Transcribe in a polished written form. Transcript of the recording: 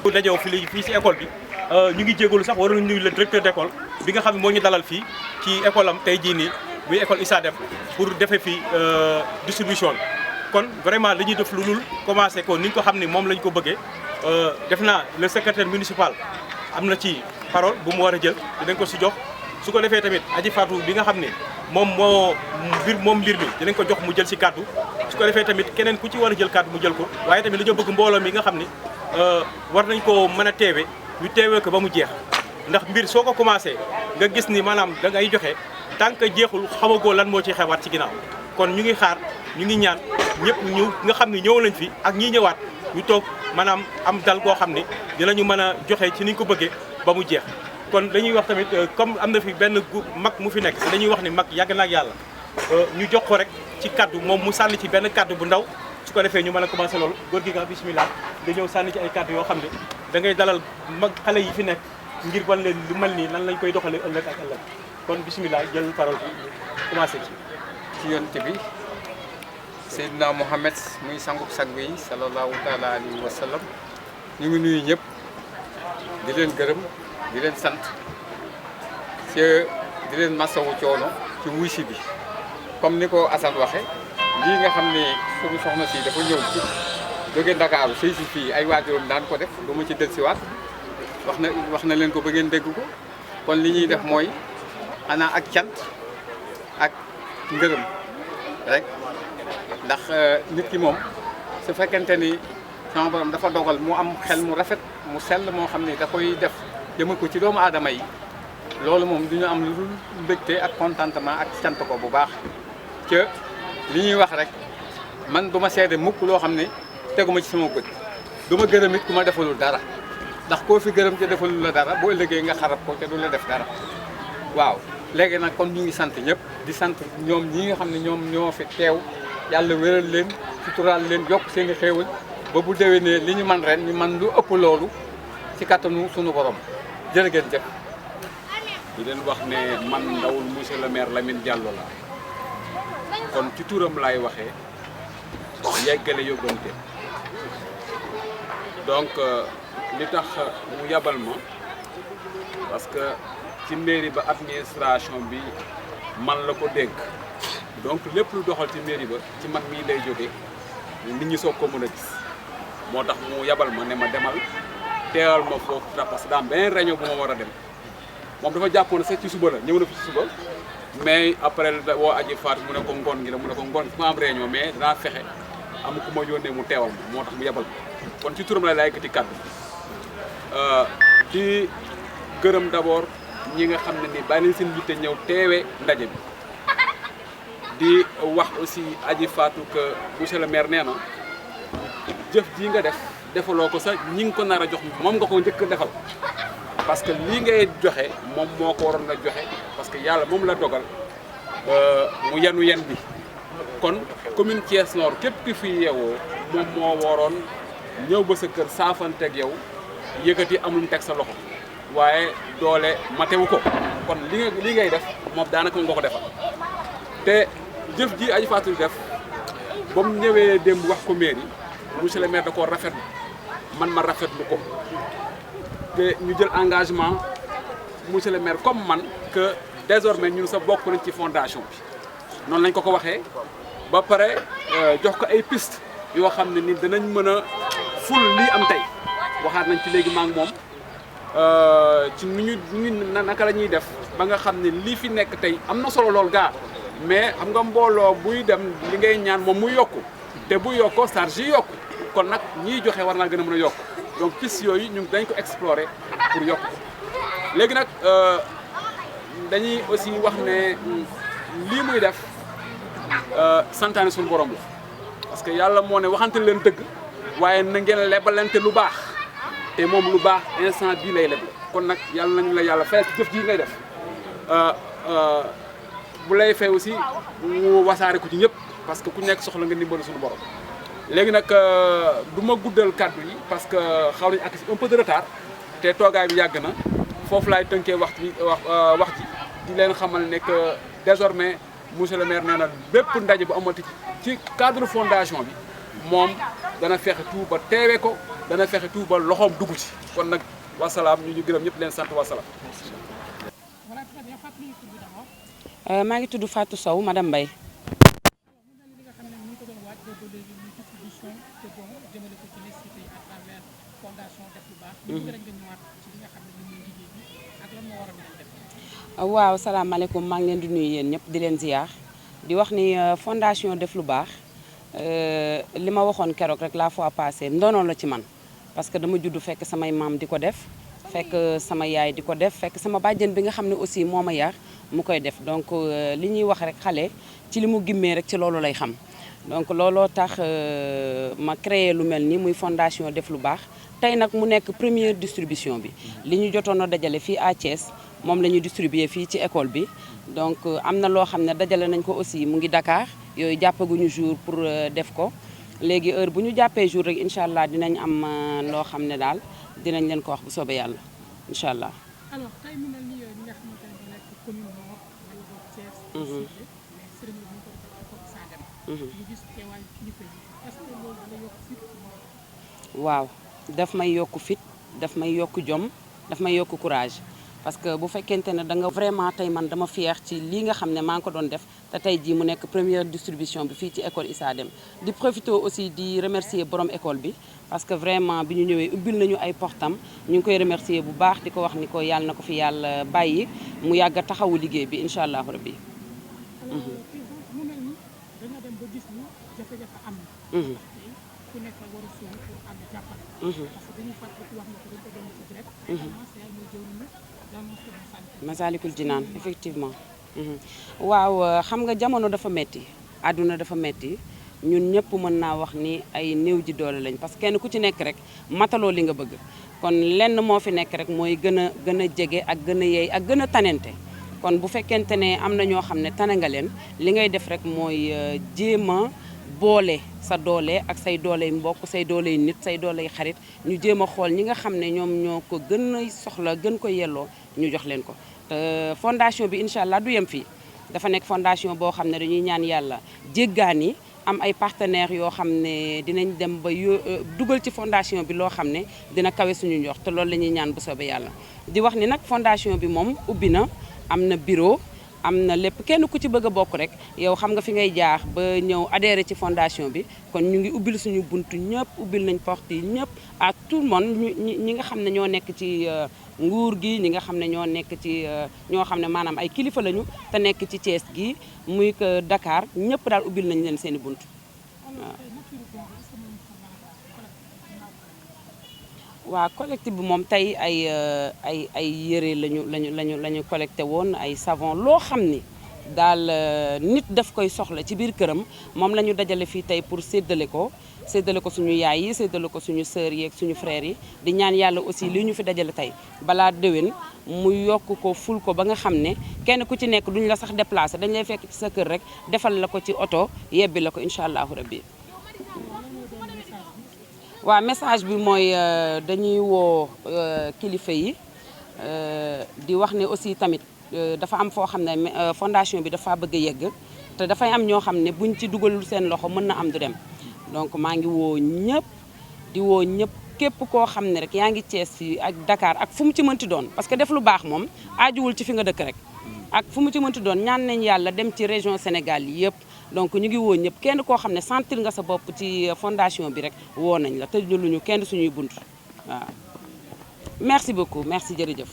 dajew fii ci école bi ñu ngi jégalu sax waroon nuyu le directeur d'école bi nga xam ne moo ñu dalal fii ci école am tey jii nii muy école Issa Deme pour defee fii distribution bi kon vraiment li ñuy def lu dul commencé ko ni ñu ko xam ne moom lañ ko bëggee def naa le secrétaire municipal am na ci parole bu mu war a jël dinañ ko si jox su ko defee tamit Aji Fatou bi nga xam ne moom mbir mi dinañ ko jox mu jël si kàddu su ko defee tamit keneen ku ci war a jël kàddu mu jël ko waaye tamit li ñu bëgg mbooloo mi nga xam ne war nañ ko mën a teewe ñu teewee ko ba mu jeex ndax mbir soo ko commencé nga gis ni maanaam da ngay joxe tant que jeexul xamagoo lan moo ci xewaat ci ginnaaw kon ñu ngi xaar ñu ngi ñaan ñëpp ñu nga xam ne ñëw lañ fi ak ñii ñëwaat ñu toog maanaam am dal goo xam ne dinañu mën a joxe ci niñ ko bëggee ba mu jeex kon dañuy wax tamit comme am na fi benn mag mu fi nekk dañuy wax ni mag yàgg na ak yàlla ñu jox ko rek ci kaddu moom mu sànni ci benn kaddu bu ndaw su ko defee ñu mën a commencé loolu góor gi nga bismillah nga ñëw sànni ci ay kaddu yoo xam ne da ngay dalal mag xale yi fi nekk ngir wan leen lu mel nii nan lañ koy doxalee ëllëg ak ëllëg kon bismillah jël parole bi commencé ci yonte bi Seydina Mohamed muy sangub sang yi sallallahu taala alayhi wa sallam ñu ngi nuyu ñëpp di leen gërëm di leen sant ci di leen masawu coono ci wuy si bi comme ni ko Assane waxe lii nga xam ne suñu soxna si dafa ñëw ci jóge Ndakaaru sëy si fii ay waajuram daan ko def lu ma ci dellusiwaat wax na leen ko ba ngeen dégg ko kon li ñuy def mooy xanaa ak cant ak ngërëm rek ndax nit ki moom su fekkente ni sama borom dafa dogal mu am xel mu rafet mu sell moo xam ne da koy def jëme ko ci doomu aadama yi loolu moom du ñu am lu dul mbégte ak contentement ak cant ko bu baax ca li ñuy wax rek man du ma seede mukk loo xam ne teguma ci sama bët du ma gërëm it ku ma defalul dara ndax koo fi gërëm ca defalul la dara boo ëllëgee nga xarab ko te du la def dara waaw léegi nag kon ñu ngi sant ñëpp di sant ñoom ñi nga xam ne ñoom ñoo fi teew yàlla wéral leen suturaal leen yokk seen i xéewal ba bu déwénee li ñu man ren ñu man lu ëpp loolu ci kattanu sunu borom jërë ngeen jëf. di leen wax ne man ndawul monsieur le maire Lamine Diallo la kon ci turam laay waxee yeggale yóbbante donc li tax mu yabal ma parce que ci mairie ba administration bi man la ko dénk donc lépp lu doxal ci mairie ba ci man mii lay jóge nit ñi soog ko mën a gis moo tax mu yabal ma ne ma demal teewal ma foofu parce que daa am beneen réunion bu ma war a dem moom dafa jàppoon sax ci suba la ñëw na fi ci suba mais après woo Aji Fatou mu ne ko ngoon gi la mu ne ko ngoon fi ma am réunion mais danaa fexe am ku ma yónnee mu teewal ma moo tax mu yabal ma kon ci turam la lay yëkkati kàddu di gërëm d'abord ñi nga xam ne ni bàyyi nañ seen yitte ñëw teewee ndaje bi di wax aussi Aji Fatou que monsieur le maire nee na jëf ji nga def defaloo ko sax ñi nga ko nar a jox moom nga ko njëkk defal parce que lii ngay joxe moom moo ko waroon a joxe parce que yàlla moom la dogal mu yenu yen bi kon commune Thiès Nord képp ki fi yeewoo moom moo waroon ñëw ba sa kër saafanteeg yow yëkkati am lu mu teg sa loxo waaye doole matewu ko kon li ngay def moom daanaka nga ko defal te jëf ji Aji Fatou def ba mu ñëwee démb wax ko mairie monsieur le maire da koo rafetlu man ma rafetlu ko te ñu jël engagement monsieur le maire comme man que désormais ñun sa bokk nañ ci fondation bi noonu lañ ko waxee ba pare jox ko ay piste yoo xam ne ni danañ mën a ful lii am tey waxaat nañ ci léegi maa ngi moom ci ñu naka la ñuy def ba nga xam ne lii fi nekk tey am na solo lool gaa mais xam nga mbooloo buy dem li ngay ñaan moom muy yokku te bu yokkoo charge yi yokku kon nag ñiy joxe war naa gën a mën a yokk donc piste yooyu ñu dañ ko explorer pour yokk ko léegi nag dañuy aussi wax ne lii muy def santaane suñu borom la parce que yàlla moo ne waxante leen dëgg waaye na ngeen lebalante lu baax te moom lu baax instant bii lay leble kon nag yàlla nañu la yàlla fayal ci jëf ji ngay def bu lay fay aussi mu wasaare ko ci ñëpp parce que ku nekk soxla nga ndimbal suñu borom léegi nag du ma guddal kàddu yi parce que xaw nañu ak un peu de retard te toogaay bi yàgg na foofu laay tënkee wax ji di leen xamal ne que désormais monsieur le maire nee na bépp ndaje bu amati ci cadre fondation bi moom dana fexe tout ba teewee ko dana fexe tout ba loxoom dugg ci kon nag wasalaam ñu gërëm ñëpp leen sant wasalaam. maa ngi tudd Fatou Sow madame Mbaye. waaw salaamaaleykum maa ngi leen di nuyu yéen ñëpp di leen ziar di wax ni fondation def lu baax li ma waxoon keroog rek la fois passée ndono la ci man parce que dama judd fekk samay maam di ko def fekk sama yaay di ko def fekk sama bàjjen bi nga xam ne aussi moo ma yar mu koy def donc li ñuy wax rek xale ci li mu gimmee rek ci loolu lay xam donc looloo tax ma créé lu mel ni muy fondation def lu baax tey nag mu nekk première distribution bi li ñu jotoon a dajale fii à Thiès moom la ñuy distribuer fii ci école bi donc am na loo xam ne dajale nañ ko aussi mu ngi Dakar yooyu jàppaguñu jour pour def ko léegi heure bu ñu jàppee jour rek incha allah dinañ am loo xam ne daal dinañ leen ko wax bu soobee yàlla incha allah. alors tey mu mel ni ñi nga xamante ne dañoo nekk commune Nord wala boog Thiès. mais sëriñ bi ñu ko defee école Issa Dème. ñu gis teewaayu kilifa yi est-ce que loolu dina yokk fit. waaw daf may yokk fit daf may yokk jom daf may yokk courage. parce que bu fekkente ne da nga vraiment tey man dama fier ci lii nga xam ne maa ngi ko doon def te tey jii mu nekk première distribution bi fii ci école Issa Dème di profiter aussi di remercier borom école bi parce que vraiment bi ñu ñëwee ubbil nañu ay portam ñu ngi koy remercier bu baax di ko wax ni ko yàlla na ko fi yàlla bàyyi mu yàgg a taxawu liggéey bi incha allahu rabbi. alors mu mel ni dañoo dem ba gis ni jafe-jafe am na. ku nekk war a sóor pour ànd jàppale. parce que dañuy fàttali wax na ko dañ ko doon ci direct. Masalikul Jinaan effectivement. waaw xam nga jamono dafa metti àdduna dafa metti ñun ñëpp mën naa wax ni ay néew ji doole lañ parce que kenn ku ci nekk rek mataloo li nga bëgg kon lenn moo fi nekk rek mooy gën a jege ak gën a yeey ak gën a tanente kon bu fekkente ne am na ñoo xam ne tane nga leen li ngay def rek mooy jéem a boole sa doole ak say dooley mbokk say dooley nit say dooley xarit ñu jéem a xool ñi nga xam ne ñoom ñoo ko gën a soxla gën ko yelloo ñu jox leen ko te fondation bi incha allah du yem fii dafa nekk fondation boo xam ne dañuy ñaan yàlla jéggaani am ay partenaires yoo xam ne dinañ dem ba dugal ci fondation bi loo xam ne dina kawe suñu njort te loolu la ñuy ñaan bu soobee yàlla di wax ni nag fondation bi moom ubbi na am na bureau am na lépp kenn ku ci bëgg a bokk rek yow xam nga fi ngay jaar ba ñëw adhéré ci fondation bi kon ñu ngi ubbil suñu buntu ñëpp ubbil nañ porte yi ñëpp à tout le monde ñi nga xam ne ñoo nekk ci nguur gi ñi nga xam ne ñoo nekk ci ñoo xam ne maanaam ay kilifa lañu te nekk ci Thiès gi muy que Dakar ñëpp daal ubbil nañ leen seen i buntu waaw collecte bi moom tey ay yëre lañu collecté woon ay savon loo xam ni daal nit daf koy soxla ci biir këram moom la ñu dajale fii tey pour séddale ko suñu yaay yi séddale ko suñu sœur yi ak suñu frères yi di ñaan yàlla aussi li ñu fi dajale tey balaa déwén mu yokk ko ful ko ba nga xam ne kenn ku ci nekk duñu la sax déplacé dañ lay fekk ci sa kër rek defal la ko ci oto yebbi la ko incha allahu rabbi waaw message bi mooy dañuy woo kilifa yi di wax ne aussi tamit dafa am foo xam ne fondation bi dafa bëgg a yegg te dafay am ñoo xam ne buñ ci dugalul seen loxo mën na am du dem donc maa ngi woo ñëpp di woo ñëpp képp koo xam ne rek yaa ngi Thiès fii ak Dakar ak fu mu ci mënti doon parce que def lu baax moom aajuwul ci fi nga dëkk rek ak fu mu ci mënti doon ñaan nañ yàlla dem ci région Sénégal yi yëpp donc ñu ngi woo ñëpp kenn koo xam ne sentir nga sa bopp ci fondation bi rek woo nañ la tëjluñu kenn suñuy bunt waaw merci beaucoup merci jërëjëf